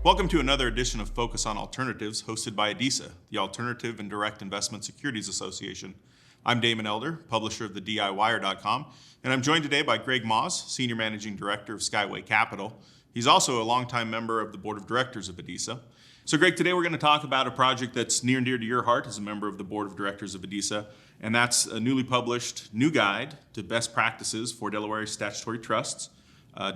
Welcome to another edition of Focus on Alternatives, hosted by Adisa, the Alternative and Direct Investment Securities Association. I'm Damon Elder, publisher of the DIWire.com, and I'm joined today by Greg Mausz, Senior Managing Director of Skyway Capital. He's also a longtime member of the Board of Directors of Adisa. So Greg, today we're going to talk about a project that's near and dear to your heart as a member of the Board of Directors of Adisa, and that's a newly published new guide to best practices for Delaware statutory trusts,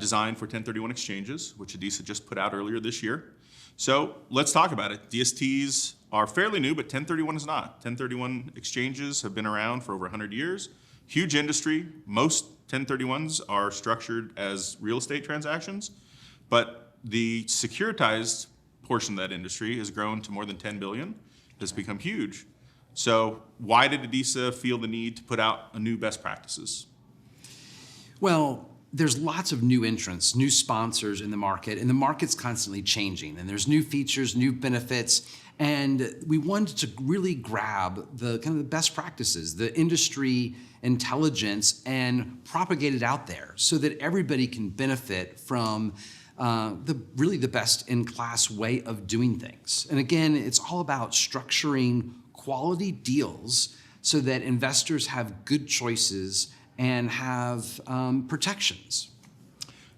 designed for 1031 exchanges, which Adisa just put out earlier this year. So let's talk about it. DSTs are fairly new, but 1031 is not. 1031 exchanges have been around for over 100 years. Huge industry. Most 1031s are structured as real estate transactions, but the securitized portion of that industry has grown to more than 10 billion. It's become huge. So why did Adisa feel the need to put out a new best practices? Well, there's lots of new entrants, new sponsors in the market, and the market's constantly changing. And there's new features, new benefits, and we wanted to really grab the kind of the best practices, the industry intelligence, and propagate it out there so that everybody can benefit from the best in-class way of doing things. And again, it's all about structuring quality deals so that investors have good choices and have protections.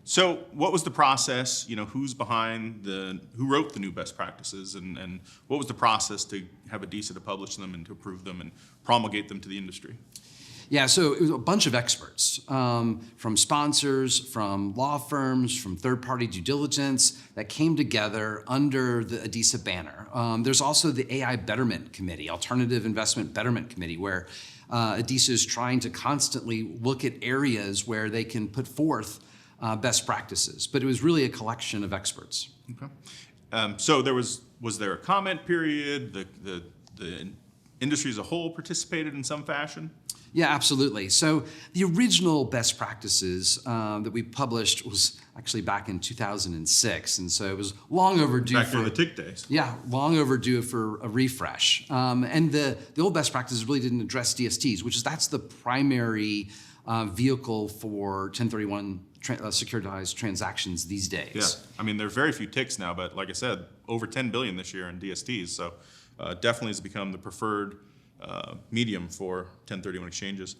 So what was the process? Who's behind who wrote the new best practices, and what was the process to have Adisa to publish them and to approve them and promulgate them to the industry? Yeah, so it was a bunch of experts from sponsors, from law firms, from third-party due diligence that came together under the Adisa banner. There's also the AI Betterment Committee, Alternative Investment Betterment Committee, where Adisa is trying to constantly look at areas where they can put forth best practices. But it was really a collection of experts. Okay. So was there a comment period? The industry as a whole participated in some fashion? Yeah, absolutely. So the original best practices that we published was actually back in 2006, and so it was long overdue. Back in the TIC days. Yeah, long overdue for a refresh. And the old best practices really didn't address DSTs, that's the primary vehicle for 1031 securitized transactions these days. Yeah, I mean, there are very few TICs now, but like I said, over 10 billion this year in DSTs, so definitely has become the preferred medium for 1031 exchanges.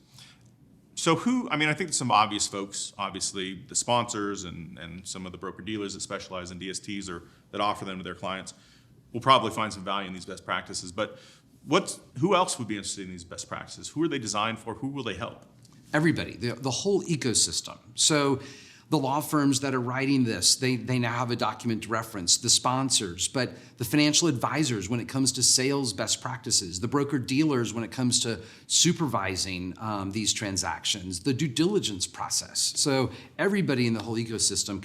So I think there's some obvious folks, obviously the sponsors and some of the broker-dealers that specialize in DSTs or that offer them to their clients will probably find some value in these best practices. But who else would be interested in these best practices? Who are they designed for? Who will they help? Everybody, the whole ecosystem. So the law firms that are writing this, they now have a document to reference, the sponsors, but the financial advisors when it comes to sales best practices, the broker-dealers when it comes to supervising these transactions, the due diligence process. So everybody in the whole ecosystem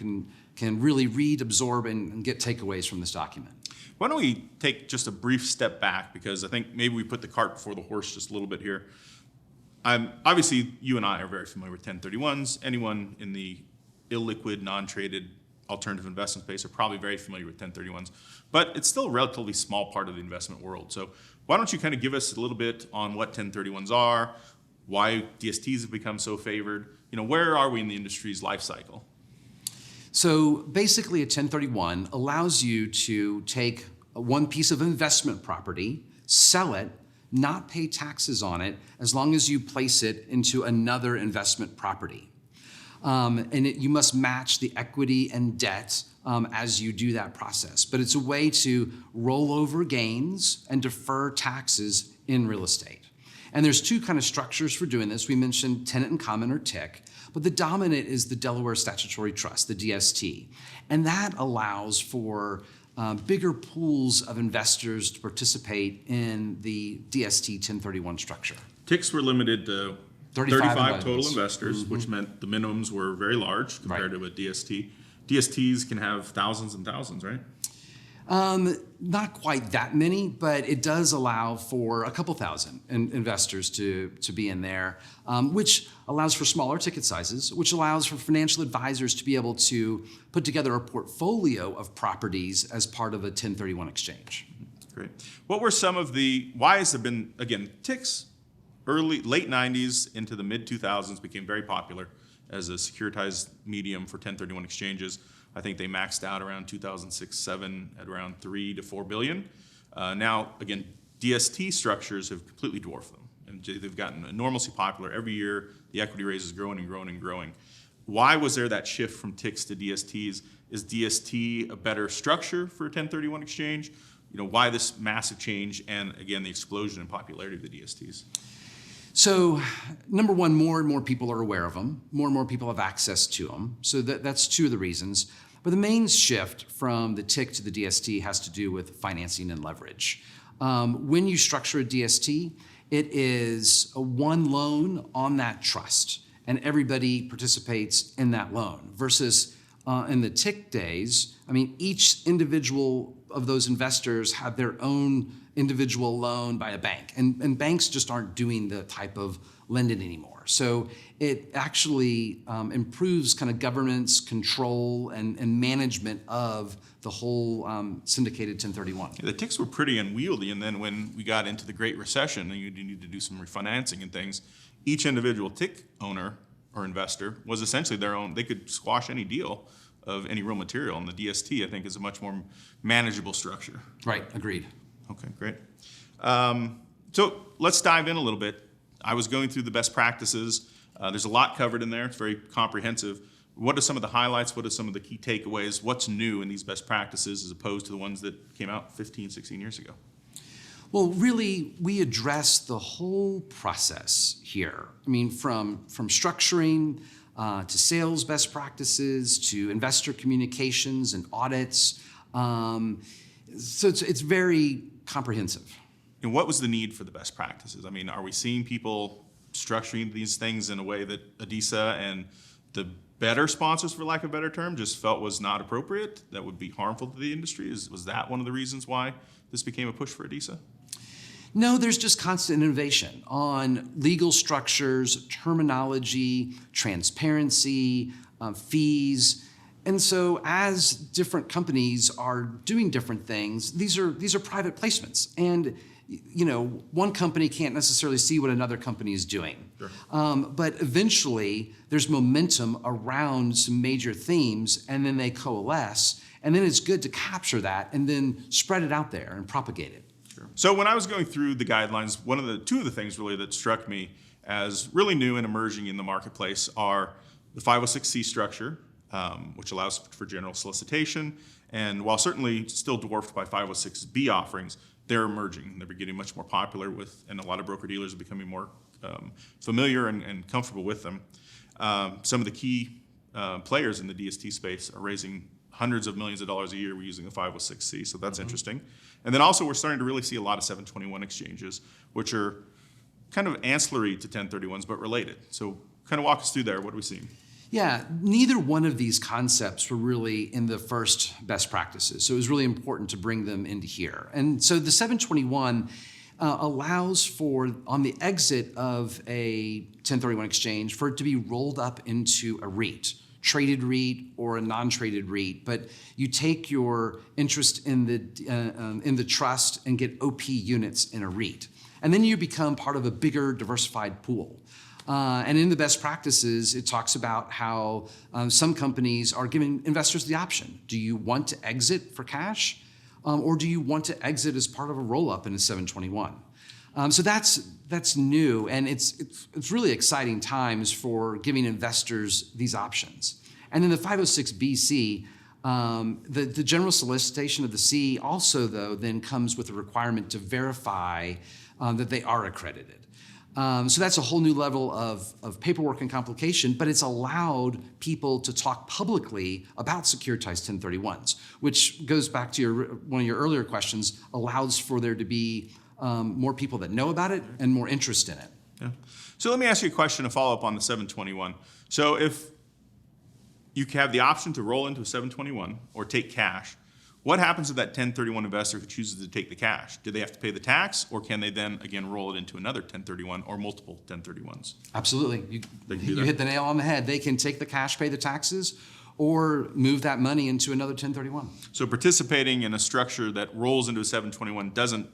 can really read, absorb, and get takeaways from this document. Why don't we take just a brief step back, because I think maybe we put the cart before the horse just a little bit here. Obviously, you and I are very familiar with 1031s. Anyone in the illiquid, non-traded alternative investment space are probably very familiar with 1031s, but it's still a relatively small part of the investment world. So why don't you kind of give us a little bit on what 1031s are, why DSTs have become so favored, where are we in the industry's life cycle? So basically a 1031 allows you to take one piece of investment property, sell it, not pay taxes on it, as long as you place it into another investment property. You must match the equity and debt as you do that process. But it's a way to roll over gains and defer taxes in real estate. And there's two kind of structures for doing this. We mentioned tenant in common or TIC, but the dominant is the Delaware Statutory Trust, the DST. And that allows for bigger pools of investors to participate in the DST 1031 structure. TICs were limited to 35 total investors, mm-hmm. which meant the minimums were very large compared to a DST. DSTs can have thousands and thousands, right? Not quite that many, but it does allow for a couple thousand investors to be in there, which allows for smaller ticket sizes, which allows for financial advisors to be able to put together a portfolio of properties as part of a 1031 exchange. Great. What were some of why has there been, again, TICs, late 90s into the mid 2000s became very popular as a securitized medium for 1031 exchanges. I think they maxed out around 2006-07 at around 3 to 4 billion. Now, again, DST structures have completely dwarfed them, and they've gotten enormously popular. Every year, the equity raise is growing and growing and growing. Why was there that shift from TICs to DSTs? Is DST a better structure for a 1031 exchange? Why this massive change, and again, the explosion in popularity of the DSTs? So, number one, more and more people are aware of them. More and more people have access to them. So that's two of the reasons. But the main shift from the TIC to the DST has to do with financing and leverage. When you structure a DST, it is a one loan on that trust, and everybody participates in that loan. Versus in the TIC days, each individual of those investors have their own individual loan by a bank, and banks just aren't doing the type of lending anymore. So it actually improves kind of governance, control, and management of the whole syndicated 1031. Yeah, the TICs were pretty unwieldy, and then when we got into the Great Recession and you need to do some refinancing and things, each individual TIC owner or investor was essentially their own. They could squash any deal of any real material, and the DST, I think, is a much more manageable structure. Right, agreed. Okay, great. So let's dive in a little bit. I was going through the best practices. There's a lot covered in there. It's very comprehensive. What are some of the highlights? What are some of the key takeaways? What's new in these best practices as opposed to the ones that came out 15, 16 years ago? Well, really, we address the whole process here. From structuring to sales best practices to investor communications and audits. So it's very comprehensive. And what was the need for the best practices? Are we seeing people structuring these things in a way that Adisa and the better sponsors, for lack of a better term, just felt was not appropriate, that would be harmful to the industry? Was that one of the reasons why this became a push for Adisa? No, there's just constant innovation on legal structures, terminology, transparency, fees. And so as different companies are doing different things, these are private placements. And one company can't necessarily see what another company is doing. Sure. But eventually, there's momentum around some major themes, and then they coalesce. And then it's good to capture that and then spread it out there and propagate it. Sure. So when I was going through the guidelines, two of the things really that struck me as really new and emerging in the marketplace are the 506C structure, which allows for general solicitation. And while certainly still dwarfed by 506B offerings, they're emerging. They're getting much more popular and a lot of broker-dealers are becoming more familiar and comfortable with them. Some of the key players in the DST space are raising hundreds of millions of dollars a year using the 506C, so that's interesting. And then also we're starting to really see a lot of 721 exchanges, which are kind of ancillary to 1031s, but related. So kind of walk us through there. What are we seeing? Yeah, neither one of these concepts were really in the first best practices. So it was really important to bring them into here. And so the 721 allows for, on the exit of a 1031 exchange, for it to be rolled up into a REIT, traded REIT or a non-traded REIT. But you take your interest in the trust and get OP units in a REIT. And then you become part of a bigger diversified pool. And in the best practices, it talks about how some companies are giving investors the option. Do you want to exit for cash? Or do you want to exit as part of a roll-up in a 721? So that's new, and it's really exciting times for giving investors these options. And then the 506BC, the general solicitation of the C also, though, then comes with a requirement to verify that they are accredited. So that's a whole new level of paperwork and complication, but it's allowed people to talk publicly about securitized 1031s, which goes back to one of your earlier questions, allows for there to be more people that know about it and more interest in it. Yeah. So let me ask you a question to follow up on the 721. So if you have the option to roll into a 721 or take cash, what happens to that 1031 investor who chooses to take the cash? Do they have to pay the tax, or can they then again roll it into another 1031 or multiple 1031s? Absolutely. You hit the nail on the head. They can take the cash, pay the taxes, or move that money into another 1031. So participating in a structure that rolls into a 721 doesn't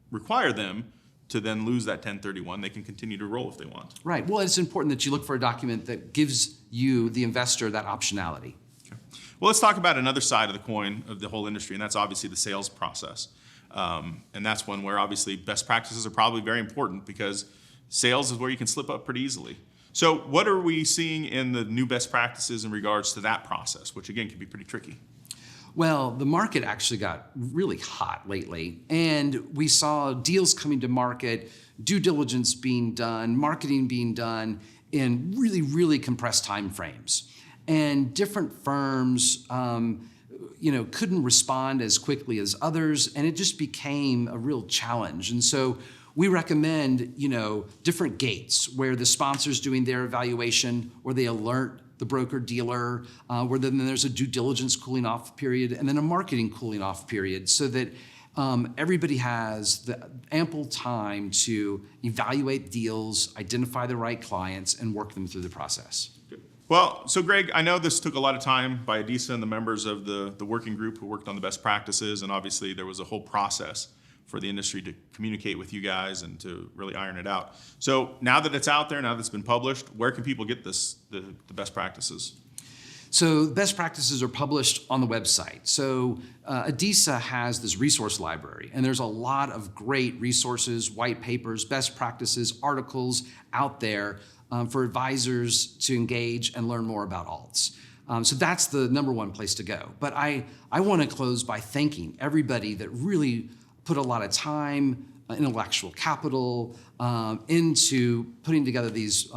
require them to then lose that 1031. They can continue to roll if they want. Right. Well, it's important that you look for a document that gives you, the investor, that optionality. Okay. Well, let's talk about another side of the coin of the whole industry, and that's obviously the sales process. And that's one where obviously best practices are probably very important because sales is where you can slip up pretty easily. So what are we seeing in the new best practices in regards to that process, which again can be pretty tricky? Well, the market actually got really hot lately, and we saw deals coming to market, due diligence being done, marketing being done in really, really compressed time frames. And different firms couldn't respond as quickly as others, and it just became a real challenge. And so we recommend, different gates where the sponsor's doing their evaluation, or they alert the broker-dealer, where then there's a due diligence cooling off period, and then a marketing cooling off period, so that everybody has the ample time to evaluate deals, identify the right clients, and work them through the process. Well, so Greg, I know this took a lot of time by Adisa and the members of the working group who worked on the best practices, and obviously there was a whole process for the industry to communicate with you guys and to really iron it out. So now that it's out there, now that it's been published, where can people get the best practices? So best practices are published on the website. So Adisa has this resource library, and there's a lot of great resources, white papers, best practices, articles out there for advisors to engage and learn more about alts. So that's the number one place to go. But I want to close by thanking everybody that really put a lot of time, intellectual capital into putting together this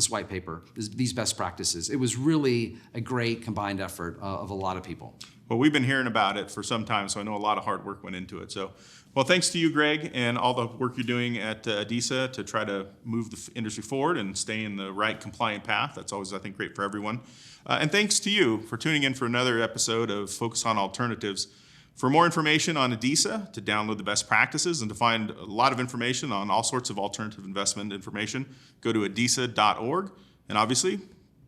white paper, these best practices. It was really a great combined effort of a lot of people. Well, we've been hearing about it for some time, so I know a lot of hard work went into it. So, well, thanks to you, Greg, and all the work you're doing at Adisa to try to move the industry forward and stay in the right compliant path. That's always, I think, great for everyone. And thanks to you for tuning in for another episode of Focus on Alternatives. For more information on Adisa, to download the best practices, and to find a lot of information on all sorts of alternative investment information, go to adisa.org. And obviously,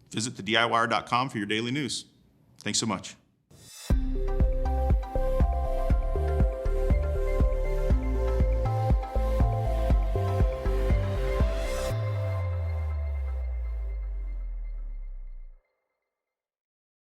visit thediyWire.com for your daily news. Thanks so much.